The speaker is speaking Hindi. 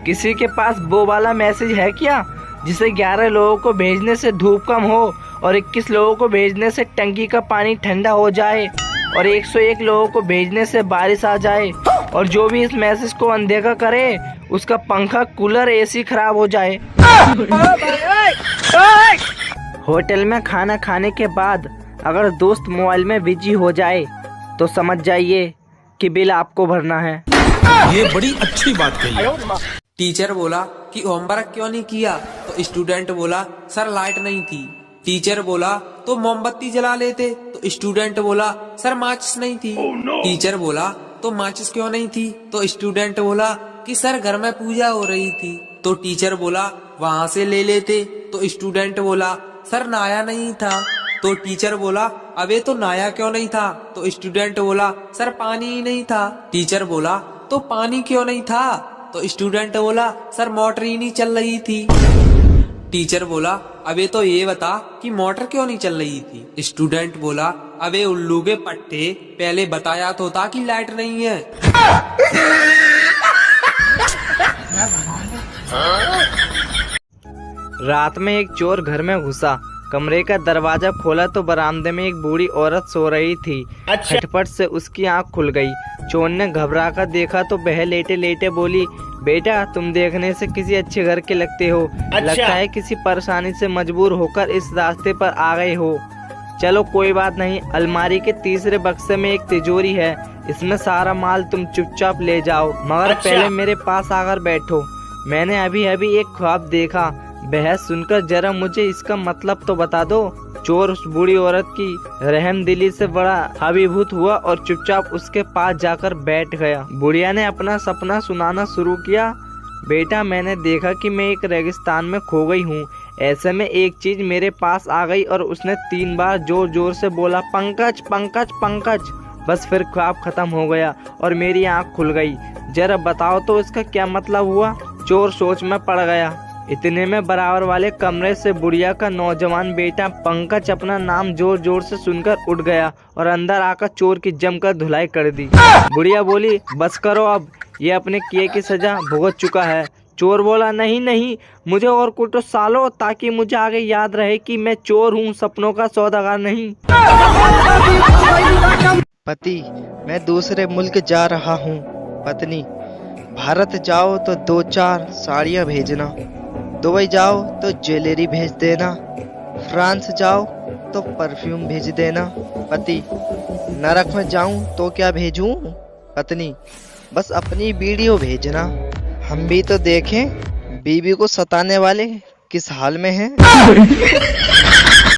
किसी के पास वो वाला मैसेज है क्या जिसे 11 लोगों को भेजने से धूप कम हो और 21 लोगों को भेजने से टंकी का पानी ठंडा हो जाए और 101 लोगों को भेजने से बारिश आ जाए और जो भी इस मैसेज को अनदेखा करे उसका पंखा, कूलर, एसी खराब हो जाए। होटल में खाना खाने के बाद अगर दोस्त मोबाइल में बिजी हो जाए तो समझ जाइए कि बिल आपको भरना है। ये बड़ी अच्छी बात कही। टीचर बोला कि होमवर्क क्यों नहीं किया, तो स्टूडेंट बोला सर लाइट नहीं थी। टीचर बोला तो मोमबत्ती जला लेते, तो स्टूडेंट बोला सर माचिस नहीं थी। टीचर बोला तो माचिस क्यों नहीं थी, तो स्टूडेंट बोला कि सर घर में पूजा हो रही थी। तो टीचर बोला वहाँ से ले लेते, तो स्टूडेंट बोला सर नहाया नहीं था। तो टीचर बोला अबे तो नहाया क्यों नहीं था, तो स्टूडेंट बोला सर पानी ही नहीं था। टीचर बोला तो पानी क्यों नहीं था, तो स्टूडेंट बोला सर मोटर ही नहीं चल रही थी। टीचर बोला अबे तो ये बता कि मोटर क्यों नहीं चल रही थी। स्टूडेंट बोला अबे उल्लू के पट्टे, पहले बताया तो था कि लाइट नहीं है। रात में एक चोर घर में घुसा, कमरे का दरवाजा खोला तो बरामदे में एक बूढ़ी औरत सो रही थी। झटपट से उसकी आंख खुल गई। चोर ने घबरा कर देखा तो वह लेटे लेटे बोली, बेटा तुम देखने से किसी अच्छे घर के लगते हो। लगता है किसी परेशानी से मजबूर होकर इस रास्ते पर आ गए हो। चलो कोई बात नहीं, अलमारी के तीसरे बक्से में एक तिजोरी है, इसमें सारा माल तुम चुपचाप ले जाओ, मगर पहले मेरे पास आकर बैठो। मैंने अभी अभी एक ख्वाब देखा, बहस सुनकर जरा मुझे इसका मतलब तो बता दो। चोर उस बूढ़ी औरत की रहमदिली से बड़ा अभिभूत हुआ और चुपचाप उसके पास जाकर बैठ गया। बुढ़िया ने अपना सपना सुनाना शुरू किया। बेटा मैंने देखा कि मैं एक रेगिस्तान में खो गई हूँ। ऐसे में एक चीज मेरे पास आ गई और उसने 3 बार जोर जोर से बोला, पंकज पंकज पंकज। बस फिर ख्वाब खत्म हो गया और मेरी आँख खुल गई। जरा बताओ तो इसका क्या मतलब हुआ। चोर सोच में पड़ गया। इतने में बराबर वाले कमरे से बुढ़िया का नौजवान बेटा पंकज अपना नाम जोर जोर से सुनकर उठ गया और अंदर आकर चोर की जमकर धुलाई कर दी। बुढ़िया बोली, बस करो अब, ये अपने किए की सजा भुगत चुका है। चोर बोला, नहीं नहीं, मुझे और कुछ सालो, ताकि मुझे आगे याद रहे कि मैं चोर हूँ, सपनों का सौदागर नहीं। पति, मैं दूसरे मुल्क जा रहा हूँ। पत्नी, भारत जाओ तो 2-4 साड़ियाँ भेजना, दुबई जाओ तो ज्वेलरी भेज देना, फ्रांस जाओ तो परफ्यूम भेज देना। पति, नरक में जाऊं तो क्या भेजूं। पत्नी, बस अपनी वीडियो भेजना, हम भी तो देखें बीवी को सताने वाले किस हाल में हैं।